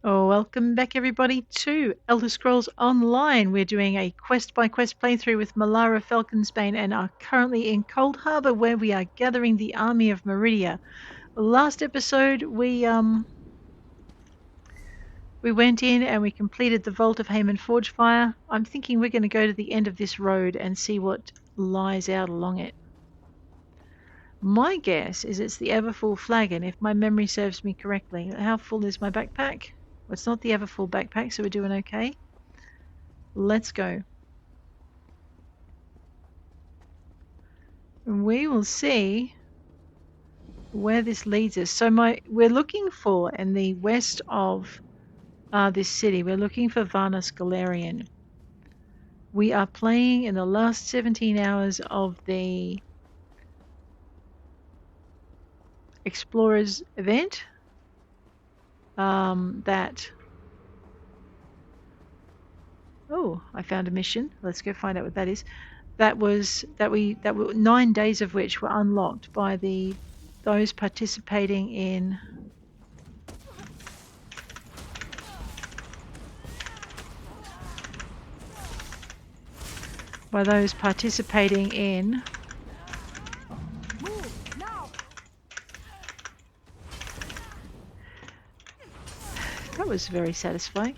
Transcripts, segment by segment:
Oh, welcome back everybody to Elder Scrolls Online. We're doing a quest-by-quest playthrough with Milari Falconsbane and are currently in Coldharbour where we are gathering the army of Meridia. Last episode we went in and we completed the Vault of Hayman Forgefire. I'm thinking we're going to go to the end of this road and see what lies out along it. My guess is it's the Everfull Flagon, if my memory serves me correctly. How full is my backpack? Well, it's not the Everfull backpack, so we're doing okay. Let's go. And we will see where this leads us. So we're looking for, in the west of this city, we're looking for Varnus Galarian. We are playing in the last 17 hours of the Explorers event. I found a mission. Let's go find out what that is. That were 9 days of which were unlocked by those participating in that was very satisfying.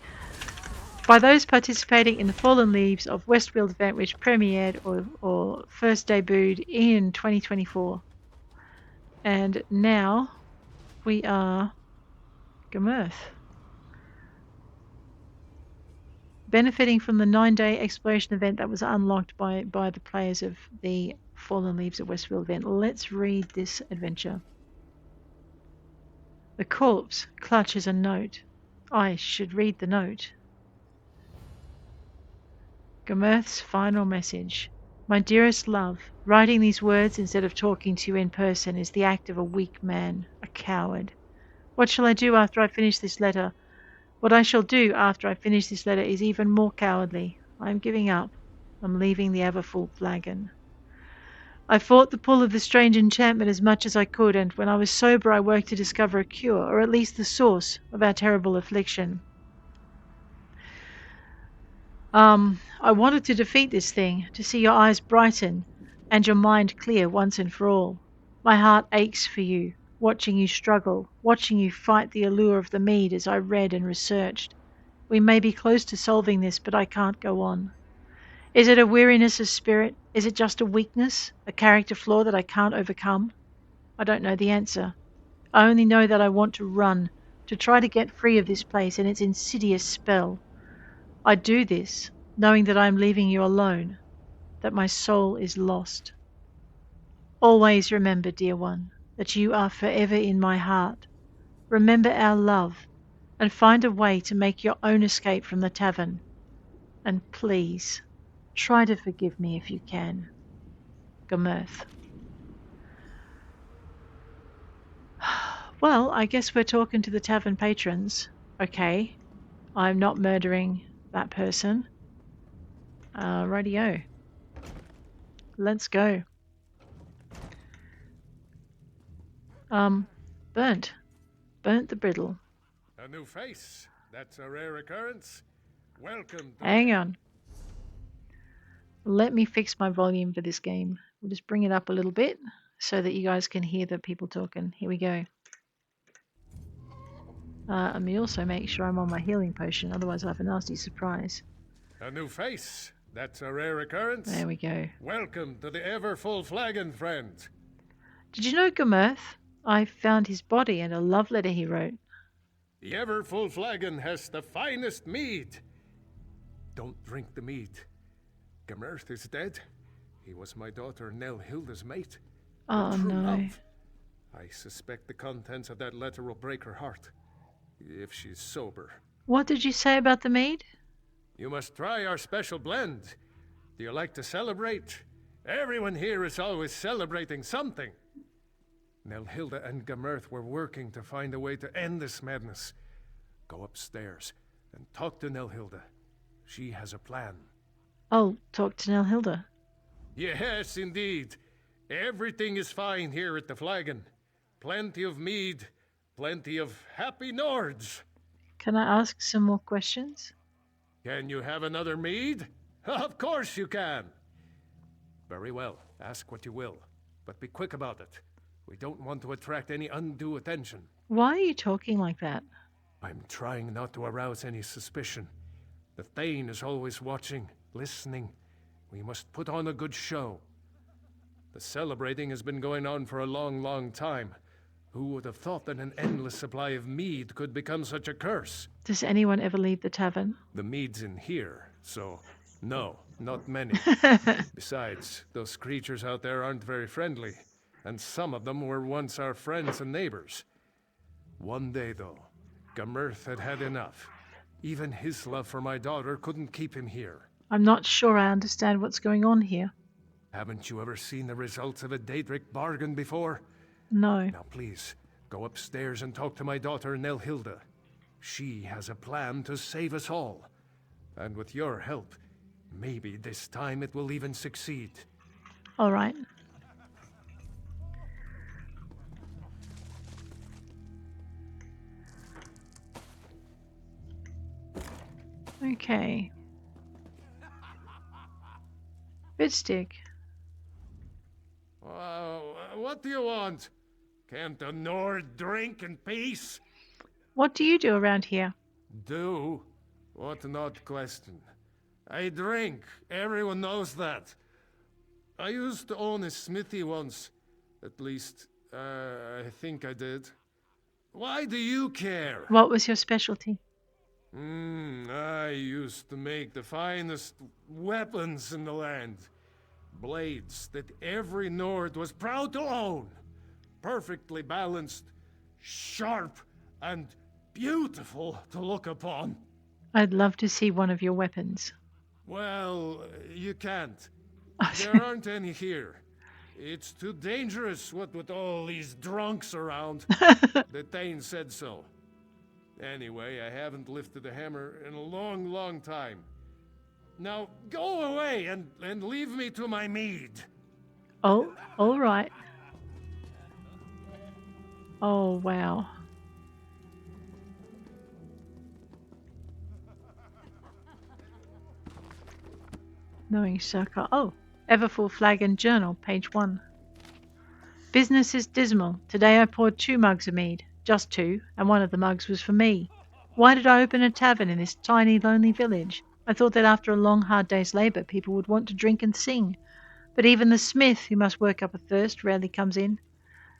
By those participating in the Fallen Leaves of Westfield event, which premiered or first debuted in 2024. And now we are Gamurth. Benefiting from the 9-day exploration event that was unlocked by the players of the Fallen Leaves of Westfield event. Let's read this adventure. The corpse clutches a note. I should read the note. Gamurth's final message. My dearest love, writing these words instead of talking to you in person is the act of a weak man, a coward. What shall I do after I finish this letter? What I shall do after I finish this letter is even more cowardly. I am giving up. I'm leaving the Everfull Flagon. I fought the pull of the strange enchantment as much as I could, and when I was sober I worked to discover a cure, or at least the source of our terrible affliction. I wanted to defeat this thing, to see your eyes brighten and your mind clear once and for all. My heart aches for you, watching you struggle, watching you fight the allure of the mead as I read and researched. We may be close to solving this, but I can't go on. Is it a weariness of spirit? Is it just a weakness, a character flaw that I can't overcome? I don't know the answer. I only know that I want to run, to try to get free of this place and its insidious spell. I do this, knowing that I am leaving you alone, that my soul is lost. Always remember, dear one, that you are forever in my heart. Remember our love, and find a way to make your own escape from the tavern. And please, try to forgive me if you can. Gamurth. Well, I guess we're talking to the tavern patrons. Okay, I'm not murdering that person. Rightio. Let's go. Bernt the brittle. A new face. That's a rare occurrence. Welcome. Hang on. Let me fix my volume for this game. We'll just bring it up a little bit so that you guys can hear the people talking. Here we go. Let me also make sure I'm on my healing potion, otherwise I'll have a nasty surprise. A new face. That's a rare occurrence. There we go. Welcome to the Everfull Flagon, friend. Did you know, Gamurth? I found his body and a love letter he wrote. The Everfull Flagon has the finest mead. Don't drink the mead. Gamurth is dead. He was my daughter Nelhilda's mate. Oh no. Love. I suspect the contents of that letter will break her heart, if she's sober. What did you say about the mead? You must try our special blend. Do you like to celebrate? Everyone here is always celebrating something. Nelhilda and Gamurth were working to find a way to end this madness. Go upstairs and talk to Nelhilda. She has a plan. I'll talk to Nelhilda. Yes, indeed. Everything is fine here at the Flagon. Plenty of mead, plenty of happy Nords. Can I ask some more questions? Can you have another mead? Of course you can. Very well, ask what you will, but be quick about it. We don't want to attract any undue attention. Why are you talking like that? I'm trying not to arouse any suspicion. The Thane is always watching, listening. We must put on a good show. The celebrating has been going on for a long, long time. Who would have thought that an endless supply of mead could become such a curse? Does anyone ever leave the tavern? The mead's in here, so no, not many. Besides, those creatures out there aren't very friendly, and some of them were once our friends and neighbors. One day, though, Gamerth had had enough. Even his love for my daughter couldn't keep him here. I'm not sure I understand what's going on here. Haven't you ever seen the results of a Daedric bargain before? No. Now please, go upstairs and talk to my daughter Nelhilda. She has a plan to save us all. And with your help, maybe this time it will even succeed. All right. Okay. Bitstick. What do you want? Can't a Nord drink in peace? What do you do around here? Do? What an odd question. I drink. Everyone knows that. I used to own a smithy once. At least, I think I did. Why do you care? What was your specialty? I used to make the finest weapons in the land. Blades that every Nord was proud to own. Perfectly balanced, sharp, and beautiful to look upon. I'd love to see one of your weapons. Well, you can't. There aren't any here. It's too dangerous, what with all these drunks around. The Thane said so. Anyway, I haven't lifted a hammer in a long, long time. Now, go away and leave me to my mead. Oh, all right. Oh, wow. Knowing Circle. Oh, Everfull Flagon Journal, page 1. Business is dismal. Today I poured 2 mugs of mead. Just 2, and one of the mugs was for me. Why did I open a tavern in this tiny, lonely village? I thought that after a long, hard day's labour, people would want to drink and sing. But even the smith, who must work up a thirst, rarely comes in.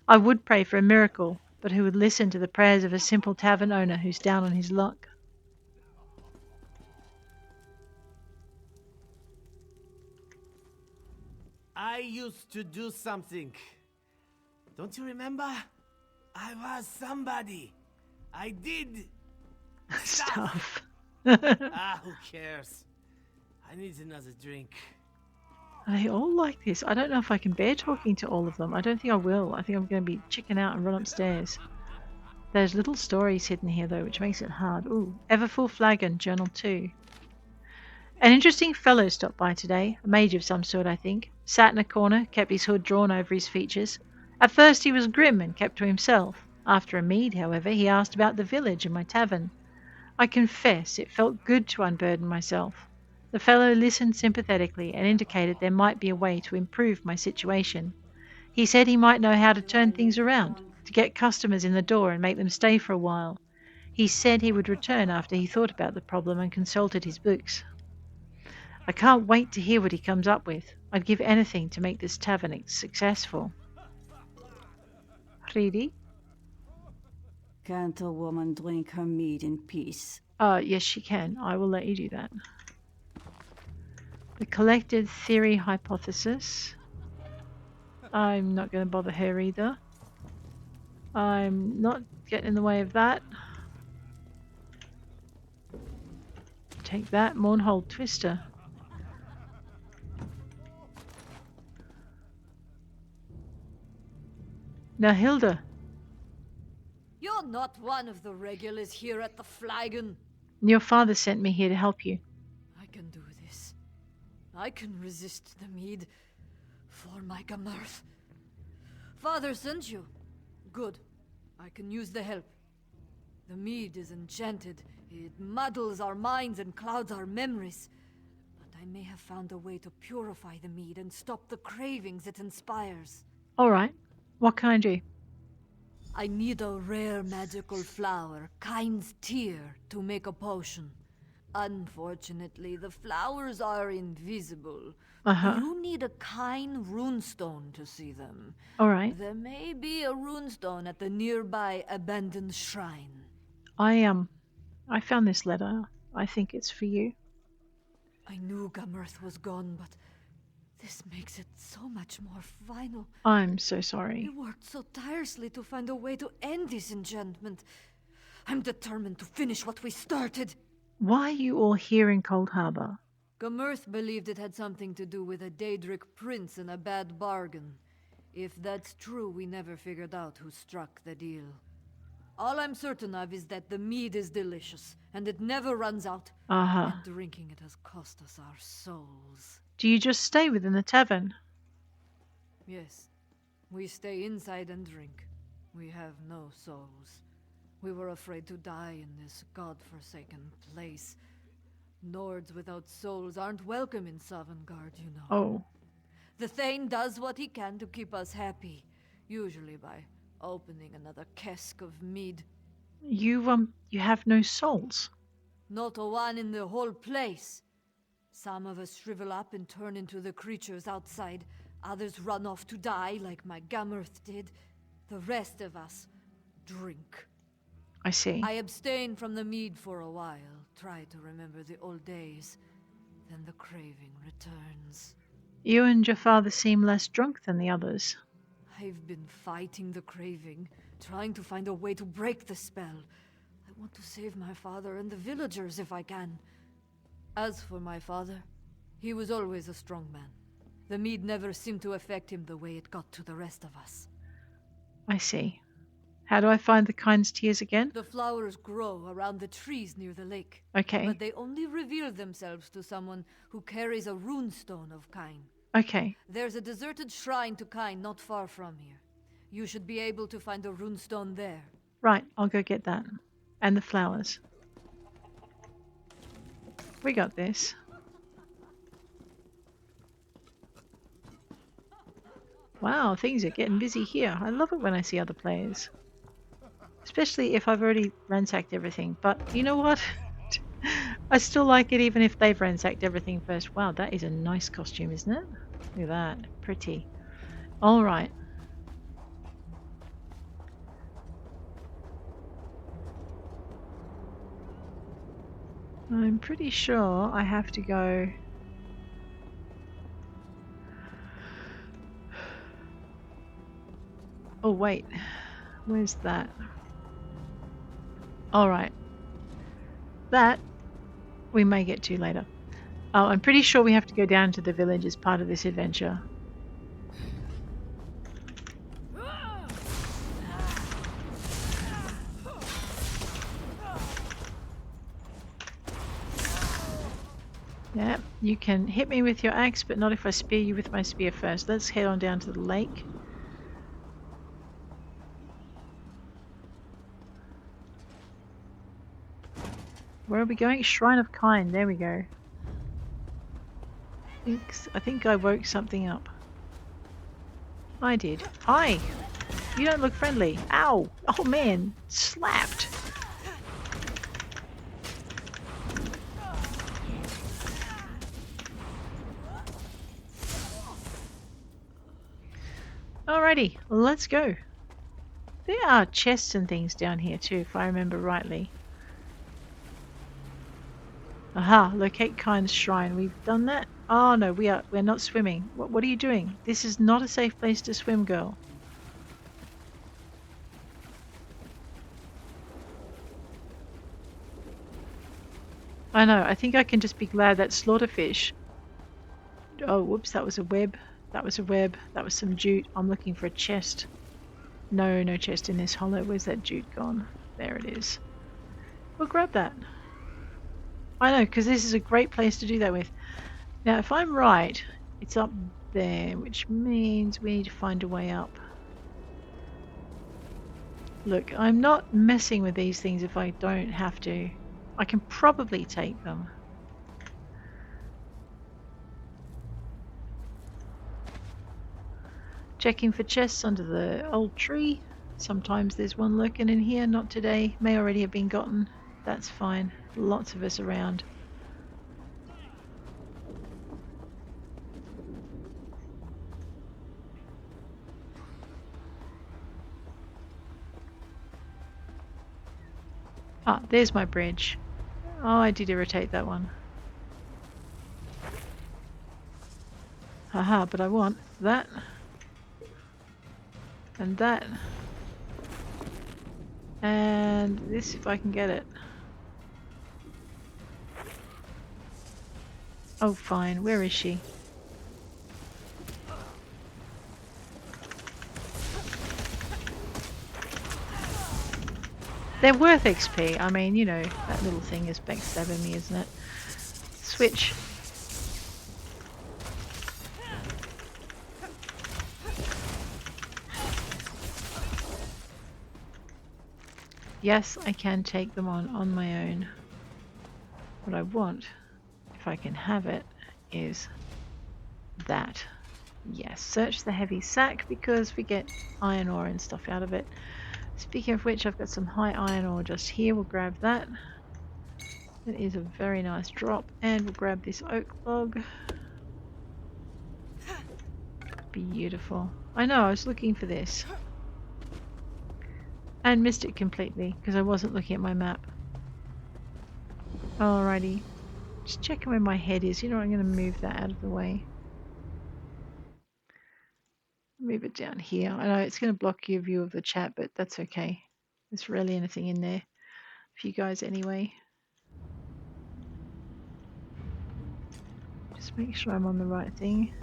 I would pray for a miracle, but who would listen to the prayers of a simple tavern owner who's down on his luck? I used to do something. Don't you remember? I was somebody. I did Stuff. who cares? I need another drink. They all like this. I don't know if I can bear talking to all of them. I don't think I will. I think I'm going to be chicken out and run upstairs. There's little stories hidden here, though, which makes it hard. Ooh, Everfull Flagon, Journal 2. An interesting fellow stopped by today. A mage of some sort, I think. Sat in a corner, kept his hood drawn over his features. At first he was grim and kept to himself. After a mead, however, he asked about the village and my tavern. I confess it felt good to unburden myself. The fellow listened sympathetically and indicated there might be a way to improve my situation. He said he might know how to turn things around, to get customers in the door and make them stay for a while. He said he would return after he thought about the problem and consulted his books. I can't wait to hear what he comes up with. I'd give anything to make this tavern successful. Hridi? Can't a woman drink her mead in peace? Yes, she can. I will let you do that. The collected theory hypothesis. I'm not going to bother her either. I'm not getting in the way of that. Take that, Mournhold Twister. Now, Hilda. You're not one of the regulars here at the Flagon. Your father sent me here to help you. I can do this. I can resist the mead for my Gamerth. Father sent you. Good. I can use the help. The mead is enchanted. It muddles our minds and clouds our memories. But I may have found a way to purify the mead and stop the cravings it inspires. Alright. What can I do? I need a rare magical flower, Kyne's tear, to make a potion. Unfortunately, the flowers are invisible. You need a Kyne runestone to see them. Alright. There may be a runestone at the nearby abandoned shrine. I found this letter. I think it's for you. I knew Gamurth was gone, but this makes it so much more final. I'm so sorry. We worked so tirelessly to find a way to end this enchantment. I'm determined to finish what we started. Why are you all here in Coldharbour? Gamurth believed it had something to do with a Daedric prince and a bad bargain. If that's true, we never figured out who struck the deal. All I'm certain of is that the mead is delicious, and it never runs out. And drinking it has cost us our souls. Do you just stay within the tavern? Yes. We stay inside and drink. We have no souls. We were afraid to die in this god-forsaken place. Nords without souls aren't welcome in Sovngarde, you know. Oh. The Thane does what he can to keep us happy, usually by opening another cask of mead. You have no souls? Not a one in the whole place. Some of us shrivel up and turn into the creatures outside. Others run off to die, like my Gamurth did. The rest of us drink. I see. I abstain from the mead for a while, try to remember the old days. Then the craving returns. You and your father seem less drunk than the others. I've been fighting the craving, trying to find a way to break the spell. I want to save my father and the villagers if I can. As for my father, he was always a strong man. The mead never seemed to affect him the way it got to the rest of us. I see. How do I find the Kyne's tears again? The flowers grow around the trees near the lake. Okay. But they only reveal themselves to someone who carries a runestone of Kyne. Okay. There's a deserted shrine to Kyne not far from here. You should be able to find a runestone there. Right, I'll go get that. And the flowers. We got this. Wow, things are getting busy here. I love it when I see other players. Especially if I've already ransacked everything. But you know what? I still like it even if they've ransacked everything first. Wow, that is a nice costume, isn't it? Look at that. Pretty. Alright. I'm pretty sure I have to go... Oh wait, where's that? Alright. That we may get to later. Oh, I'm pretty sure we have to go down to the village as part of this adventure. Yeah, you can hit me with your axe, but not if I spear you with my spear first. Let's head on down to the lake. Where are we going? Shrine of Kyne. There we go. I think I woke something up. I did. Hi! You don't look friendly. Ow! Oh man! Slapped! Alrighty, let's go. There are chests and things down here too, if I remember rightly. Aha, locate Kyne's shrine. We've done that? Oh no, we're not swimming. What are you doing? This is not a safe place to swim, girl. I know, I think I can just be glad that slaughterfish... Oh, whoops, that was a web. That was a web. That was some jute. I'm looking for a chest. No chest in this hollow. Where's that jute gone? There it is. We'll grab that. I know, because this is a great place to do that with. Now, if I'm right, it's up there, which means we need to find a way up. Look, I'm not messing with these things if I don't have to. I can probably take them. Checking for chests under the old tree. Sometimes there's one lurking in here, not today. May already have been gotten. That's fine. Lots of us around. Ah, there's my bridge. Oh, I did irritate that one. Haha, but I want that. And that. And this if I can get it. Oh, fine. Where is she? They're worth XP. I mean, you know, that little thing is backstabbing me, isn't it? Switch. Yes, I can take them on my own. What I want, if I can have it, is that. Yes, search the heavy sack because we get iron ore and stuff out of it. Speaking of which, I've got some high iron ore just here. We'll grab that. That is a very nice drop. And we'll grab this oak log. Beautiful. I know, I was looking for this. And missed it completely because I wasn't looking at my map. Alrighty. Just checking where my head is. You know, I'm going to move that out of the way. Move it down here. I know it's going to block your view of the chat, but that's okay. There's rarely anything in there for you guys anyway. Just make sure I'm on the right thing.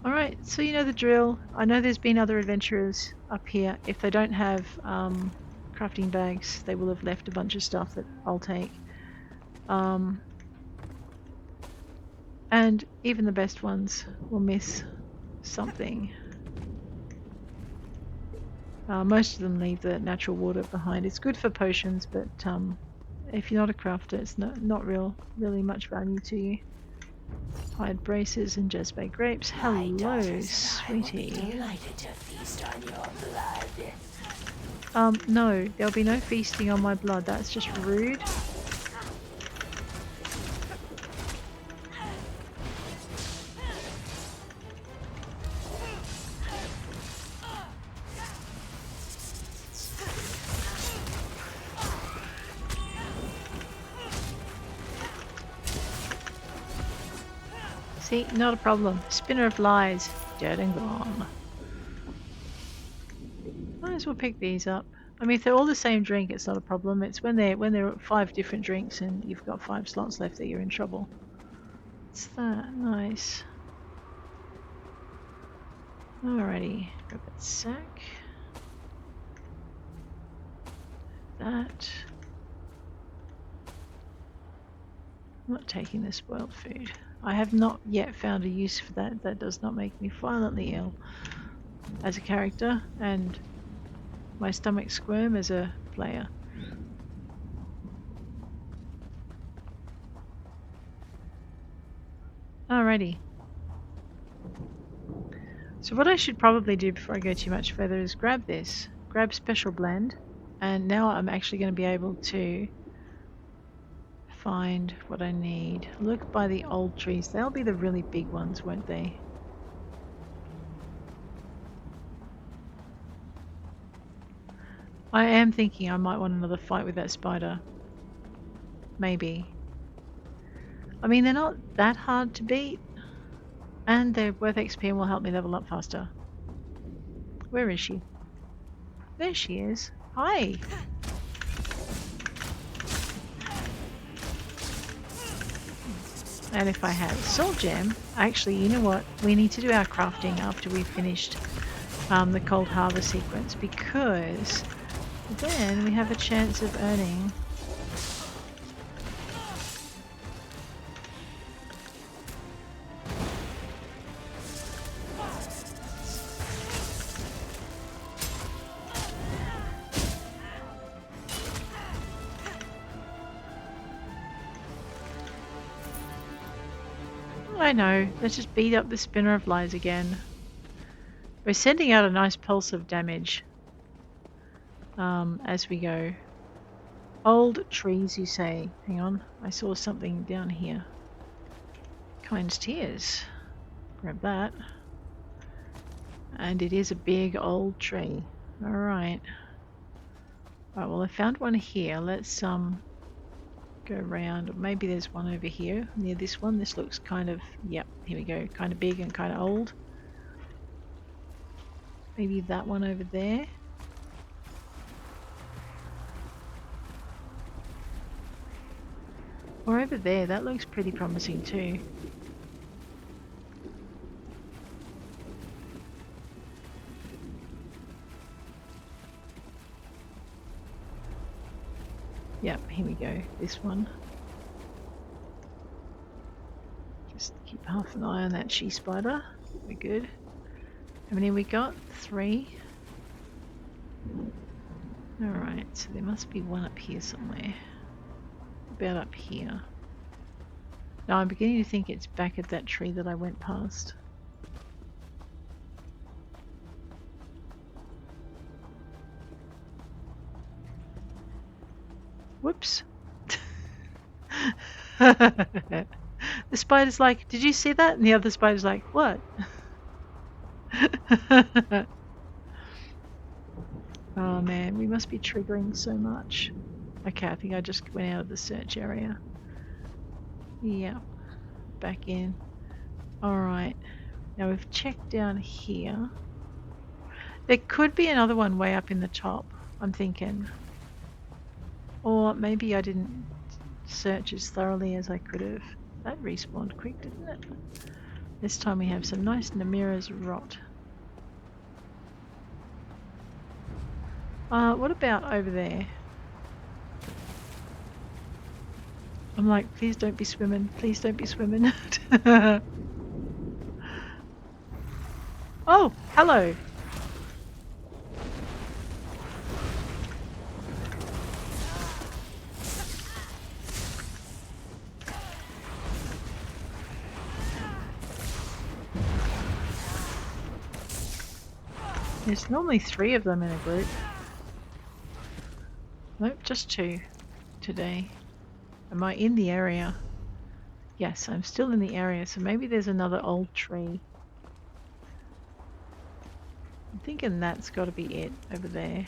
Alright, so you know the drill. I know there's been other adventurers up here. If they don't have crafting bags, they will have left a bunch of stuff that I'll take. And even the best ones will miss something. Most of them leave the natural water behind. It's good for potions, but if you're not a crafter, it's not really much value to you. Hide braces and Jezbay grapes. Hello, sweetie. No, there'll be no feasting on my blood. That's just rude. See, not a problem. Spinner of lies, dead and gone. Might as well pick these up. I mean, if they're all the same drink, it's not a problem. It's when they're 5 different drinks and you've got 5 slots left that you're in trouble. What's that? Nice. Alrighty, grab that sack. That. I'm not taking the spoiled food. I have not yet found a use for that. That does not make me violently ill as a character, and my stomach squirm as a player. Alrighty. So what I should probably do before I go too much further is grab this. Grab special blend, and now I'm actually going to be able to find what I need. Look by the old trees. They'll be the really big ones, won't they? I am thinking I might want another fight with that spider. Maybe. I mean, they're not that hard to beat. And they're worth XP and will help me level up faster. Where is she? There she is. Hi! And if I had a soul gem, actually, you know what? We need to do our crafting after we've finished the Coldharbour sequence, because then we have a chance of earning I know. Let's just beat up the spinner of lies again. We're sending out a nice pulse of damage as we go. Old trees, you say. Hang on. I saw something down here. Kyne's tears. Grab that. And it is a big old tree. Alright. Alright, well I found one here. Let's go around. Maybe there's one over here near this one. This looks kind of, yep, here we go. Kind of big and kind of old. Maybe that one over there. Or over there, that looks pretty promising too. Yep, here we go. This one. Just keep half an eye on that she spider. We're good. How many we got? 3. Alright, so there must be one up here somewhere. About up here. No, I'm beginning to think it's back at that tree that I went past. Whoops. The spider's like, did you see that? And the other spider's like, what? Oh man, we must be triggering so much. Okay, I think I just went out of the search area. Yeah, back in. Alright, now we've checked down here. There could be another one way up in the top, I'm thinking. Or maybe I didn't search as thoroughly as I could have. That respawned quick, didn't it? This time we have some nice Namira's rot. What about over there? I'm like, please don't be swimming. Please don't be swimming. Oh, hello. There's normally 3 of them in a group. Nope, just 2 today. Am I in the area? Yes, I'm still in the area, so maybe there's another old tree. I'm thinking that's got to be it over there.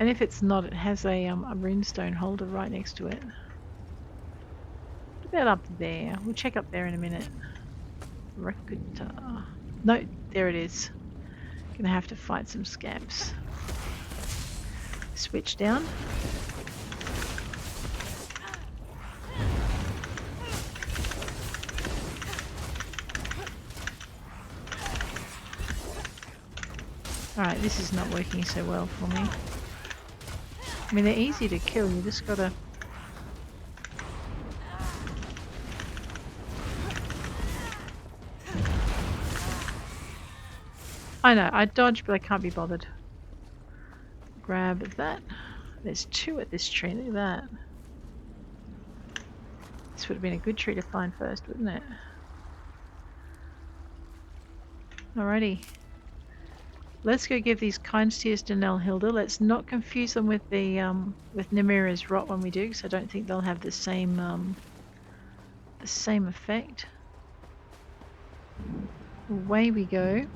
And if it's not, it has a runestone holder right next to it. What about up there? We'll check up there in a minute. No, there it is. Gonna have to fight some scamps. Switch down. Alright, this is not working so well for me. I mean, they're easy to kill, you just gotta... I know, I dodged, but I can't be bothered. Grab that. There's 2 at this tree, look at that. This would have been a good tree to find first, wouldn't it? Alrighty. Let's go give these kind tears to Nelhilda. Let's not confuse them with the with Namira's rot when we do, because I don't think they'll have the same effect. Away we go.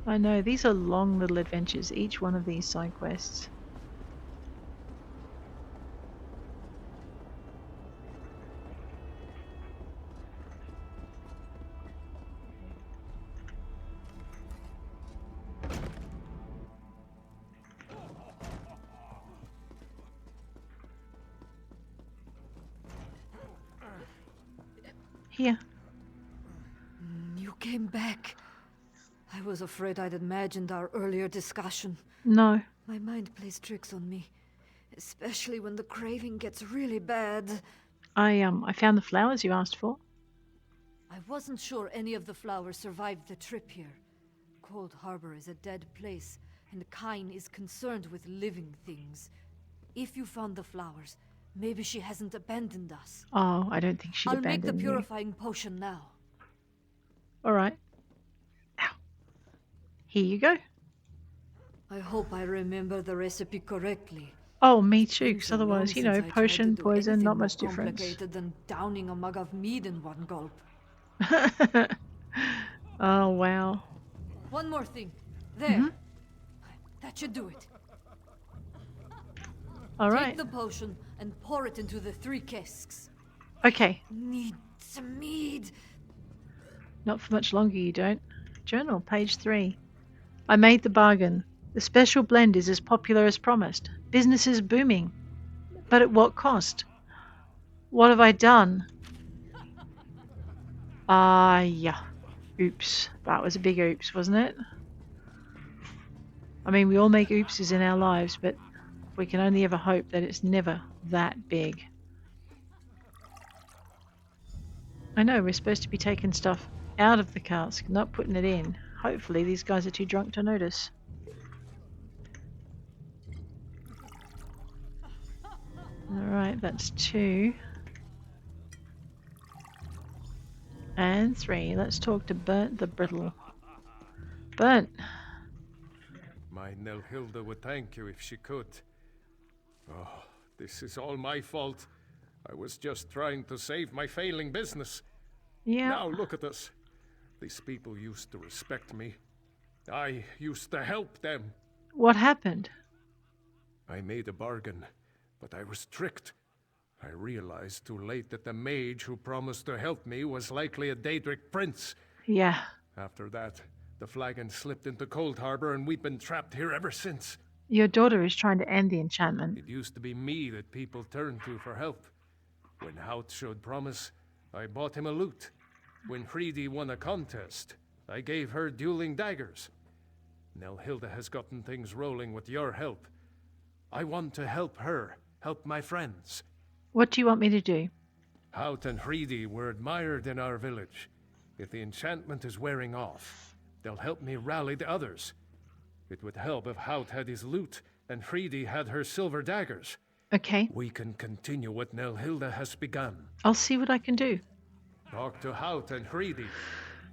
I know, these are long little adventures, each one of these side quests. Here. You came back. I was afraid I'd imagined our earlier discussion. No. My mind plays tricks on me, especially when the craving gets really bad. I found the flowers you asked for. I wasn't sure any of the flowers survived the trip here. Coldharbour is a dead place, and Kyne is concerned with living things. If you found the flowers, maybe she hasn't abandoned us. Oh, I don't think she'd I'll make the abandon you. purifying potion now. All right. Ow. Here you go. I hope I remember the recipe correctly. Oh, me too, Been because so long otherwise, since I tried to potion, do poison, anything not more much difference. complicated than downing a mug of mead in one gulp. Oh, wow. One more thing. There. That should do it. All Take right. the potion and pour it into the 3 casks. Okay. Need some mead. Not for much longer, you don't. Journal, page 3. I made the bargain. The special blend is as popular as promised. Business is booming. But at what cost? What have I done? Yeah. Oops. That was a big oops, wasn't it? I mean, we all make oopses in our lives, but we can only ever hope that it's never that big. I know, we're supposed to be taking stuff out of the cask, not putting it in. Hopefully these guys are too drunk to notice. Alright, that's 2. And 3. Let's talk to Bernt the Brittle. Bernt! My Nelhilda would thank you if she could. Oh, this is all my fault. I was just trying to save my failing business. Yeah. Now look at us. These people used to respect me. I used to help them. What happened? I made a bargain, but I was tricked. I realized too late that the mage who promised to help me was likely a Daedric prince. Yeah. After that, the flagon slipped into Coldharbour and we've been trapped here ever since. Your daughter is trying to end the enchantment. It used to be me that people turned to for help. When Hautt showed promise, I bought him a lute. When Hridi won a contest, I gave her dueling daggers. Nelhilda has gotten things rolling with your help. I want to help her, help my friends. What do you want me to do? Hautt and Hridi were admired in our village. If the enchantment is wearing off, they'll help me rally the others. It would help if Hautt had his lute and Hridi had her silver daggers. Okay. We can continue what Nelhilda has begun. I'll see what I can do. Talk to Hautt and Hridi.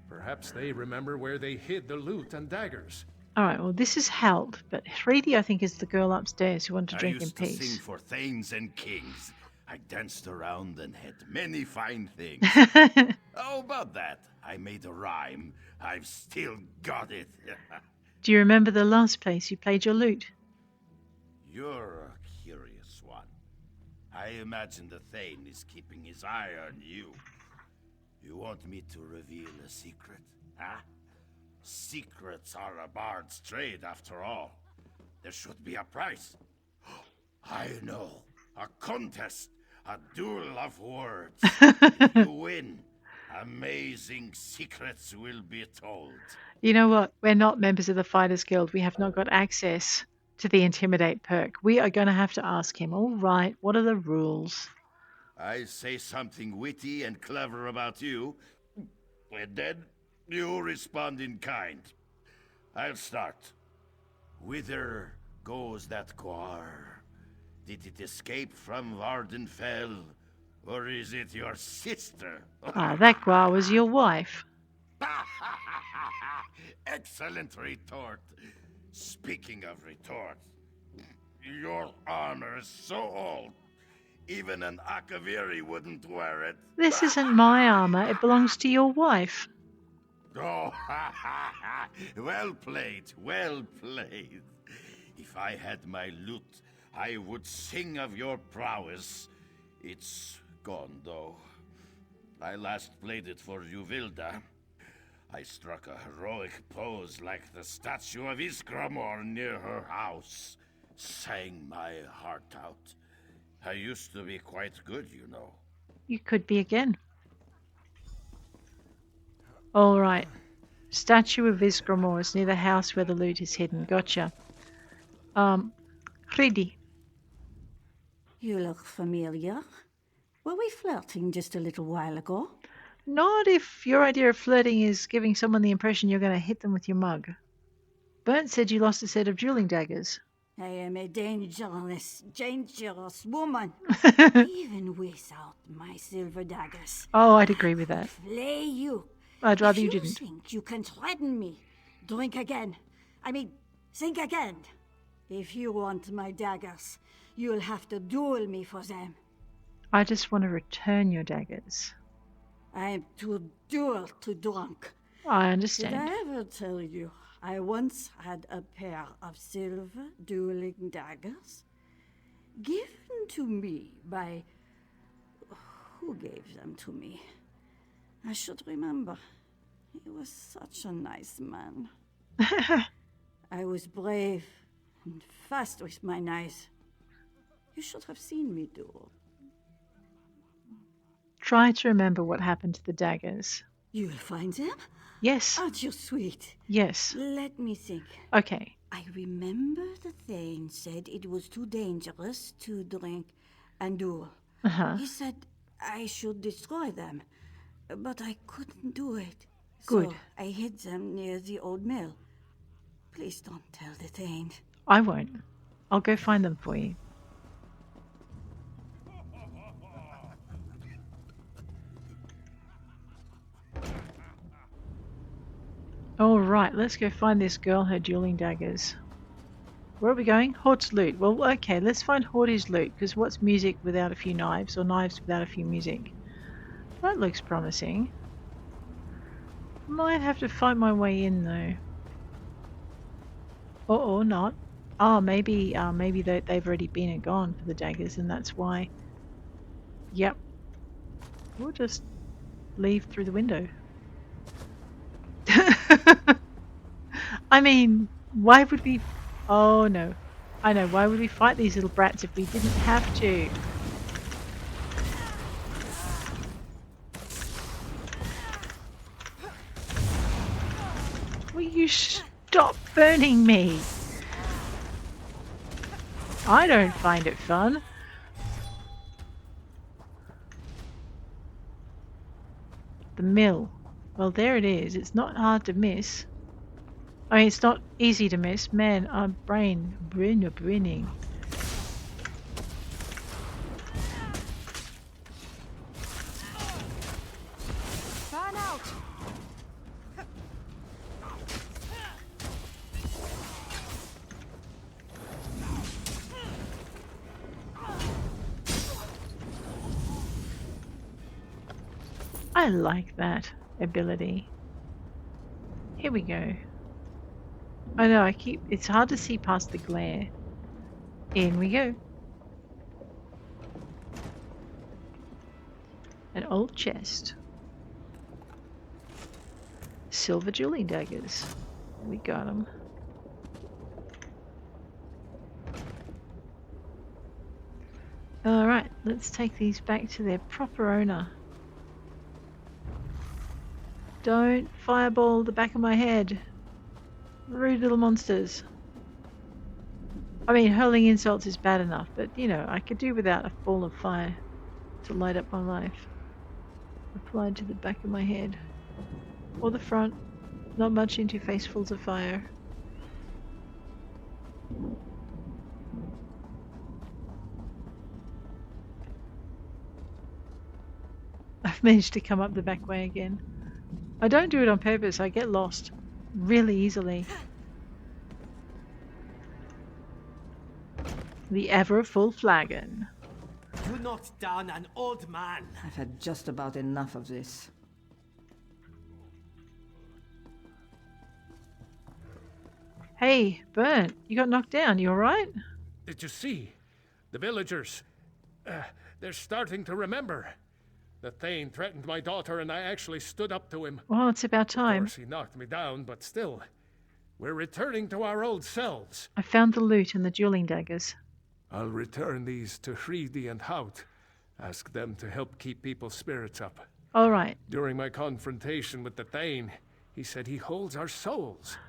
Perhaps they remember where they hid the lute and daggers. Alright, well this is Hautt, but Hridi I think is the girl upstairs who wanted to drink in I used to sing peace. for thanes and kings. I danced around and had many fine things. How about that? I made a rhyme. I've still got it. Do you remember the last place you played your lute? You're a curious one. I imagine the Thane is keeping his eye on you. You want me to reveal a secret, huh? Secrets are a bard's trade, after all. There should be a prize. I know. A contest. A duel of words. If you win, amazing secrets will be told. You know what? We're not members of the Fighters Guild. We have not got access to the Intimidate perk. We are going to have to ask him, all right, what are the rules? I say something witty and clever about you, and then you respond in kind. I'll start. Whither goes that car? Did it escape from Vardenfell, or is it your sister? That Gua was your wife. Excellent retort. Speaking of retort, your armor is so old, even an Akaviri wouldn't wear it. This isn't my armor. It belongs to your wife. Oh, well played, well played. If I had my lute, I would sing of your prowess. It's gone, though. I last played it for Uvilda. I struck a heroic pose like the statue of Iskramor near her house. Sang my heart out. I used to be quite good, you know. You could be again. All right. Statue of Iskramor is near the house where the loot is hidden. Gotcha. Hridi. You look familiar. Were we flirting just a little while ago? Not if your idea of flirting is giving someone the impression you're going to hit them with your mug. Bernt said you lost a set of dueling daggers. I am a dangerous woman. Even without my silver daggers. Oh, I'd agree with that. Flay you. I'd rather you If you didn't. think you can threaten me, think again. Think again. If you want my daggers, you'll have to duel me for them. I just want to return your daggers. I'm too drunk. I Did understand. I ever tell you I once had a pair of silver dueling daggers? Given to me by... Who gave them to me? I should remember. He was such a nice man. I was brave and fast with my knives. You should have seen me duel. Try to remember what happened to the daggers. You'll find them? Yes. Aren't you sweet? Yes. Let me think. Okay. I remember the Thane said it was too dangerous to drink and duel. Uh-huh. He said I should destroy them, but I couldn't do it. Good. So I hid them near the old mill. Please don't tell the Thane. I won't. I'll go find them for you. Alright, let's go find this girl, her dueling daggers. Where are we going? Hautt's Lute. Well, okay, let's find Hautt's Lute, because what's music without a few knives, or knives without a few music? That looks promising. Might have to find my way in, though. Or not. Oh, maybe they've already been and gone for the daggers, and that's why. Yep. We'll just leave through the window. I mean, why would we... Oh no. I know, why would we fight these little brats if we didn't have to? Will you stop burning me? I don't find it fun. The mill. Well, there it is. It's not hard to miss. I mean, it's not easy to miss. Man, our braining. Fan out! I like that ability. Here we go. I know, it's hard to see past the glare. In we go. An old chest. Silver dueling daggers. We got them. Alright, let's take these back to their proper owner. Don't fireball the back of my head. Rude little monsters. I mean, hurling insults is bad enough, but you know, I could do without a ball of fire to light up my life. Applied to the back of my head. Or the front. Not much into facefuls of fire. I've managed to come up the back way again. I don't do it on purpose, I get lost really easily. The Everfull Flagon. You knocked down an old man. I've had just about enough of this. Hey, Bernt, you got knocked down, you alright? Did you see? The villagers. They're starting to remember. The Thane threatened my daughter and I actually stood up to him. Well, it's about Of time. course, he knocked me down, but still. We're returning to our old selves. I found the loot and the dueling daggers. I'll return these to Hridi and Hautt. Ask them to help keep people's spirits up. Alright. During my confrontation with the Thane, he said he holds our souls.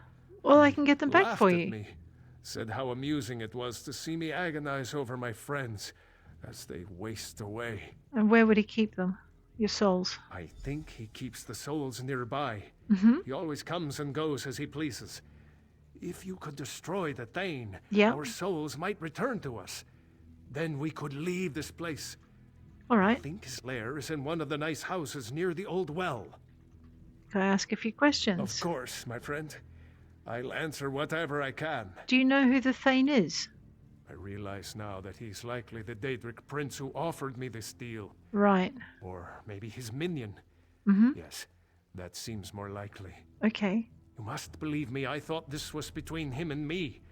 Well, I can get them back Laughed for at you. me. Said how amusing it was to see me agonize over my friends as they waste away. And where would he keep them? Your souls. I think he keeps the souls nearby. Mm-hmm. He always comes and goes as he pleases. If you could destroy the Thane, Yeah. our souls might return to us. Then we could leave this place. All I right. think his lair is in one of the nice houses near the old well. Can I ask a few questions? Of course, my friend. I'll answer whatever I can. Do you know who the Thane is? I realize now that he's likely the Daedric prince who offered me this deal. Right. Or maybe his minion. Mm-hmm. Yes, that seems more likely. Okay. You must believe me, I thought this was between him and me.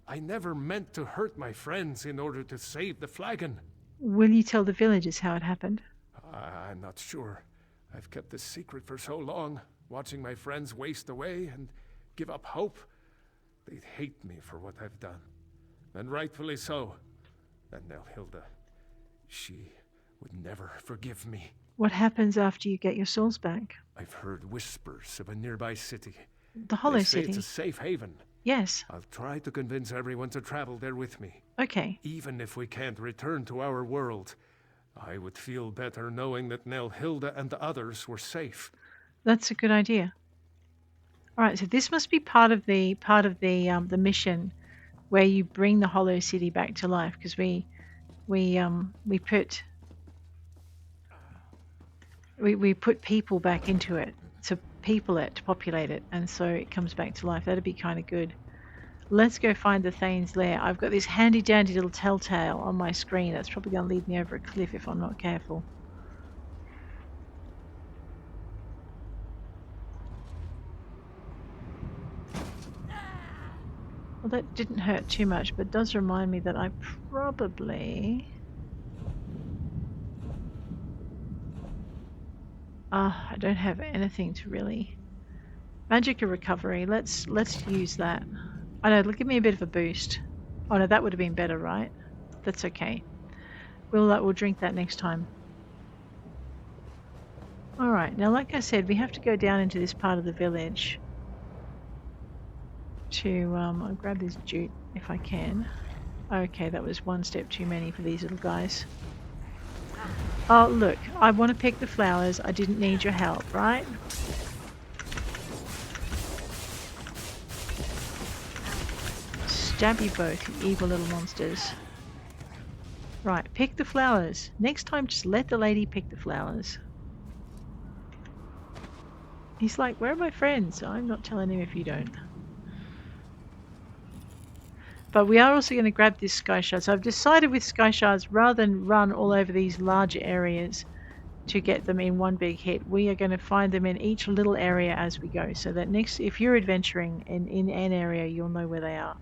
I never meant to hurt my friends in order to save the flagon. Will you tell the villagers how it happened? I'm not sure. I've kept this secret for so long, watching my friends waste away and give up hope. They'd hate me for what I've done. And rightfully so. And Nelhilda, she would never forgive me. What happens after you get your souls back? I've heard whispers of a nearby city. The Hollow They say City? it's a safe haven. Yes. I'll try to convince everyone to travel there with me. Okay. Even if we can't return to our world, I would feel better knowing that Nelhilda and the others were safe. That's a good idea. All right, so this must be part of the mission where you bring the Hollow City back to life, because we put people back into it to people it, to populate it, and so it comes back to life. That'd be kind of good. Let's go find the Thane's lair. I've got this handy dandy little telltale on my screen that's probably going to lead me over a cliff if I'm not careful. Well, that didn't hurt too much, but does remind me that I probably... I don't have anything to really... Magic recovery, let's use that. I know, it'll give me a bit of a boost. Oh no, that would have been better, right? That's okay. We'll drink that next time. Alright, now like I said, we have to go down into this part of the village to, I'll grab this jute if I can. Okay, that was one step too many for these little guys. Oh, look, I want to pick the flowers. I didn't need your help, right? Stab you both, you evil little monsters. Right, pick the flowers. Next time, just let the lady pick the flowers. He's like, where are my friends? I'm not telling him if you don't. But we are also going to grab this Skyshard. So I've decided with Skyshards, rather than run all over these larger areas to get them in one big hit, we are going to find them in each little area as we go. So that next, if you're adventuring in an area, you'll know where they are.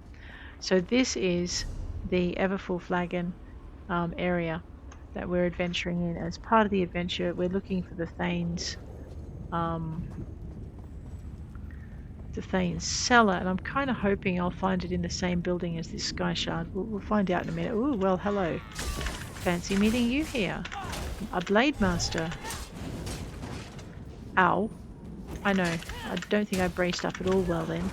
So this is the Everfull Flagon area that we're adventuring in. As part of the adventure, we're looking for the Thane's cellar, and I'm kind of hoping I'll find it in the same building as this Skyshard. We'll find out in a minute. Ooh, well, hello. Fancy meeting you here. A blade master. Ow. I know. I don't think I braced up at all well then.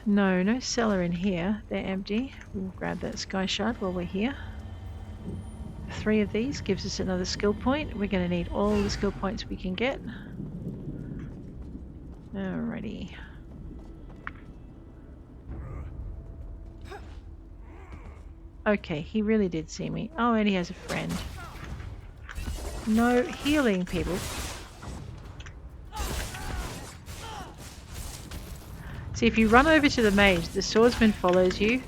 No cellar in here. They're empty. We'll grab that Skyshard while we're here. 3 of these gives us another skill point. We're going to need all the skill points we can get. Alrighty. Okay, he really did see me. Oh, and he has a friend. No healing, people. See, if you run over to the mage, the swordsman follows you,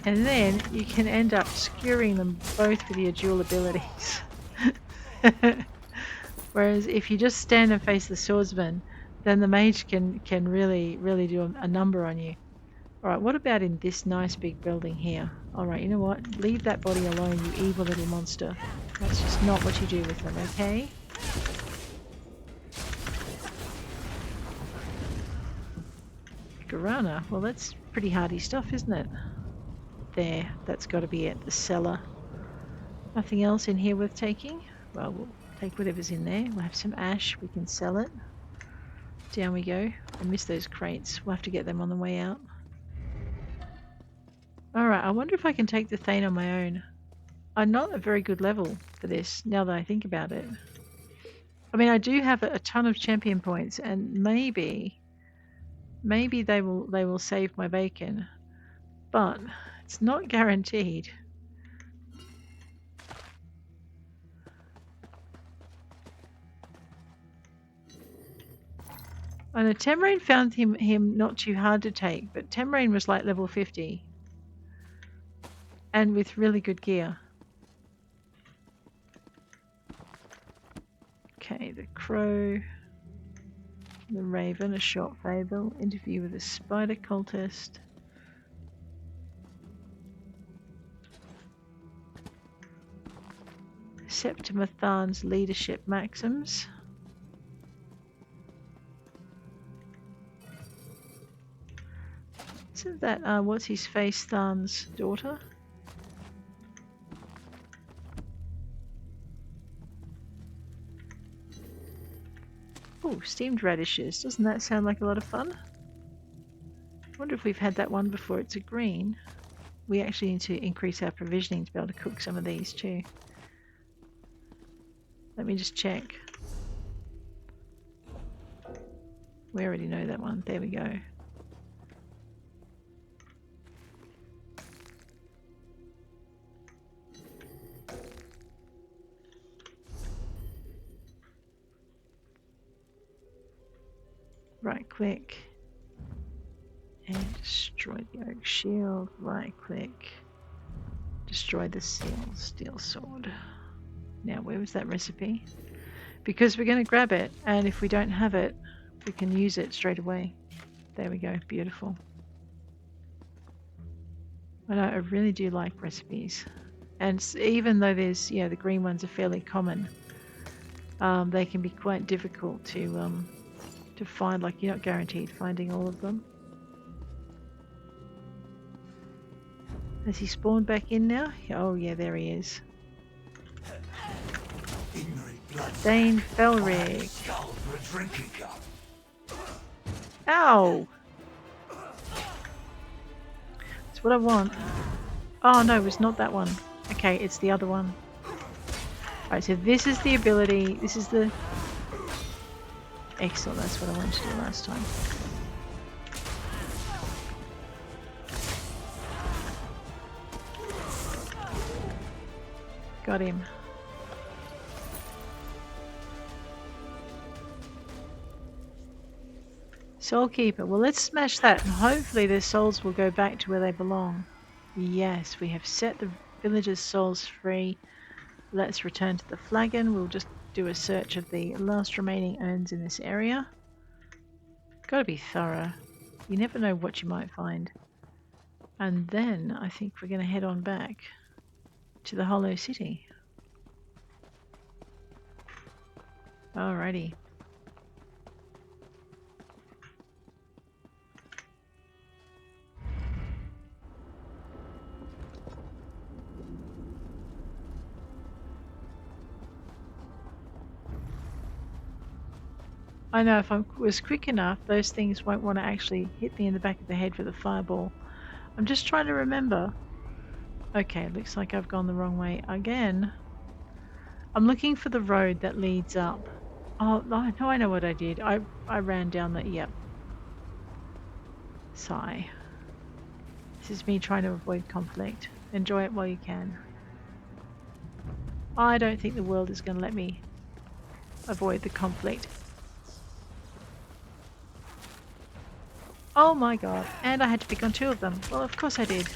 and then you can end up skewering them both with your dual abilities. Whereas if you just stand and face the swordsman, then the mage can really do a number on you. Alright, what about in this nice big building here? Alright, you know what? Leave that body alone, you evil little monster. That's just not what you do with them, okay? Guarana. Well, that's pretty hardy stuff, isn't it? There, that's got to be it. The cellar. Nothing else in here worth taking? Well, we'll take whatever's in there. We'll have some ash. We can sell it. Down we go. I missed those crates. We'll have to get them on the way out. Alright, I wonder if I can take the Thane on my own. I'm not a very good level for this, now that I think about it. I mean, I do have a ton of champion points, and maybe maybe they will save my bacon, but it's not guaranteed. I know Temrain found him not too hard to take, but Temrain was like level 50 and with really good gear. Okay, the crow, the raven, a short fable, interview with a spider cultist. Septima Thane's leadership maxims. Isn't that what's his face Thane's daughter? Oh, steamed radishes. Doesn't that sound like a lot of fun? I wonder if we've had that one before. It's a green. We actually need to increase our provisioning to be able to cook some of these too. Let me just check. We already know that one. There we go. Right click and destroy the oak shield. Right click, destroy the steel sword. Now where was that recipe? Because we're going to grab it, and if we don't have it we can use it straight away. There we go, beautiful. I know, I really do like recipes, and even though there's, the green ones are fairly common, they can be quite difficult to find. Like, you're not guaranteed finding all of them. Has he spawned back in now? Oh yeah, there he is. Thane Fellrig. Ow! That's what I want. Oh no, it's not that one. Okay, it's the other one. Alright, so this is the ability. This is the... Excellent, that's what I wanted to do last time. Got him. Soulkeeper. Well, let's smash that, and hopefully their souls will go back to where they belong. Yes, we have set the villagers' souls free. Let's return to the flagon. We'll just do a search of the last remaining urns in this area. Gotta be thorough. You never know what you might find. And then I think we're going to head on back to the Hollow City. Alrighty. I know if I was quick enough, those things won't want to actually hit me in the back of the head with a fireball. I'm just trying to remember. Okay, looks like I've gone the wrong way again. I'm looking for the road that leads up. Oh, no, I know what I did. I ran down the... Yep. Sigh. This is me trying to avoid conflict. Enjoy it while you can. I don't think the world is going to let me avoid the conflict. Oh my god, and I had to pick on two of them. Well, of course I did.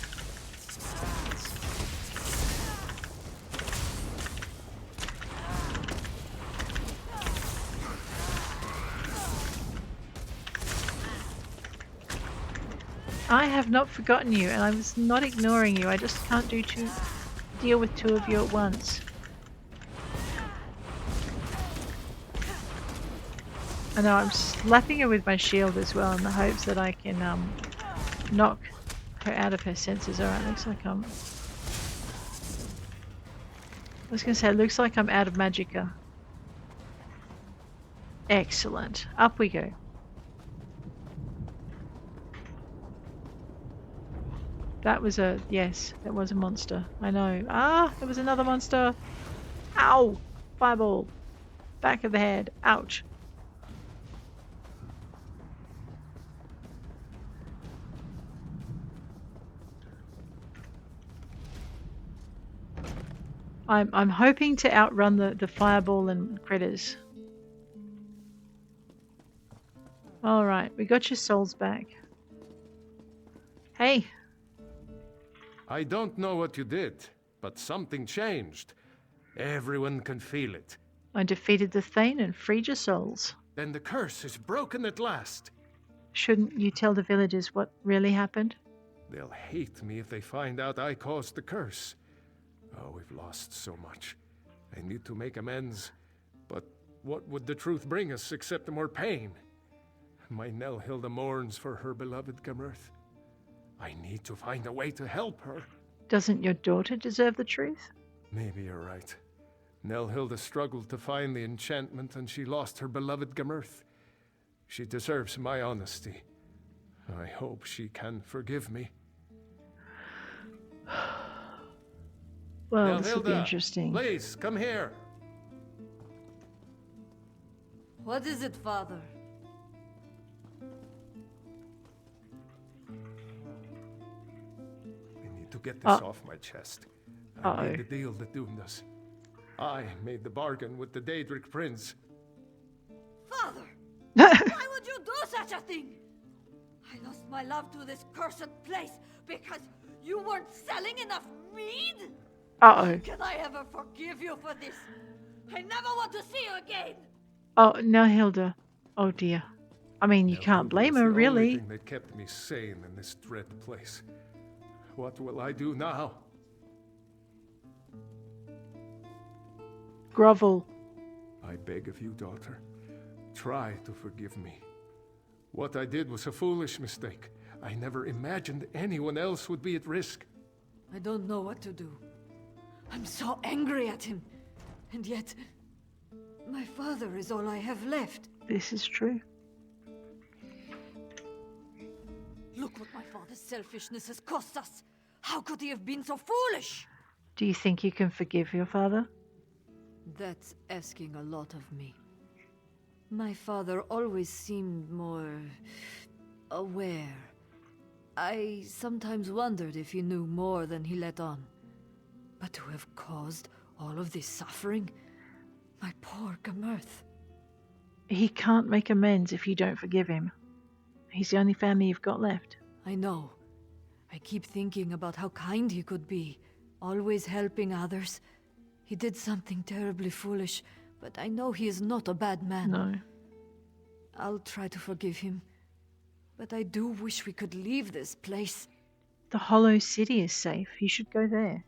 I have not forgotten you, and I was not ignoring you. I just can't deal with two of you at once. I know, I'm slapping her with my shield as well in the hopes that I can knock her out of her senses. Alright, looks like I was going to say, it looks like I'm out of magicka. Excellent. Up we go. That was a... Yes, that was a monster. I know. Ah, there was another monster. Ow! Fireball. Back of the head. Ouch. I'm hoping to outrun the fireball and critters. Alright, we got your souls back. Hey, I don't know what you did, but something changed. Everyone can feel it. I defeated the Thane and freed your souls. Then the curse is broken at last. Shouldn't you tell the villagers what really happened? They'll hate me if they find out I caused the curse. Oh, we've lost so much. I need to make amends. But what would the truth bring us except more pain? My Nelhilda mourns for her beloved Gamurth. I need to find a way to help her. Doesn't your daughter deserve the truth? Maybe you're right. Nelhilda struggled to find the enchantment and she lost her beloved Gamurth. She deserves my honesty. I hope she can forgive me. Well, this will be Nelhilda, interesting. Please, come here. What is it, Father? I need to get this off my chest. I made Uh-oh. the deal that doomed us. I made the bargain with the Daedric Prince. Father! Why would you do such a thing? I lost my love to this cursed place because you weren't selling enough mead? Uh-oh. Can I ever forgive you for this? I never want to see you again! Oh, Nelhilda. Oh dear. I mean, you can't Nelhilda blame was her, the only really. thing that kept me sane in this dread place. What will I do now? Grovel. I beg of you, daughter. Try to forgive me. What I did was a foolish mistake. I never imagined anyone else would be at risk. I don't know what to do. I'm so angry at him. And yet, my father is all I have left. This is true. Look what my father's selfishness has cost us. How could he have been so foolish? Do you think you can forgive your father? That's asking a lot of me. My father always seemed more aware. I sometimes wondered if he knew more than he let on. But to have caused all of this suffering? My poor Gamurth. He can't make amends if you don't forgive him. He's the only family you've got left. I know. I keep thinking about how kind he could be, always helping others. He did something terribly foolish, but I know he is not a bad man. No. I'll try to forgive him. But I do wish we could leave this place. The Hollow City is safe. You should go there.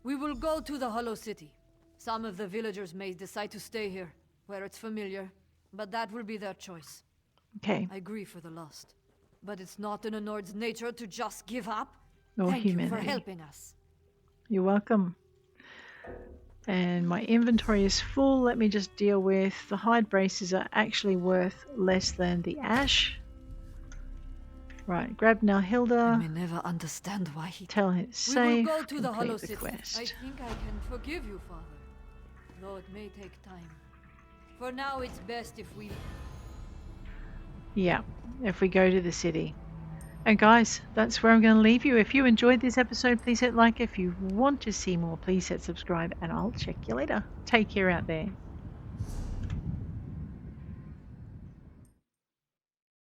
We will go to the Hollow City. Some of the villagers may decide to stay here, where it's familiar, but that will be their choice. Okay. I grieve for the lost, but it's not in a Nord's nature to just give up. Or Thank humanity. you for helping us. You're welcome. And my inventory is full. Let me just deal with the hide braces are actually worth less than the ash. Right, grab I Nelhilda. may never understand why he... Tell him it's We safe. will go to the complete Hollow the City. quest. I think I can forgive you, Father. Though it may take time. For now, it's best if we... Yeah, if we go to the city. And guys, that's where I'm going to leave you. If you enjoyed this episode, please hit like. If you want to see more, please hit subscribe. And I'll check you later. Take care out there.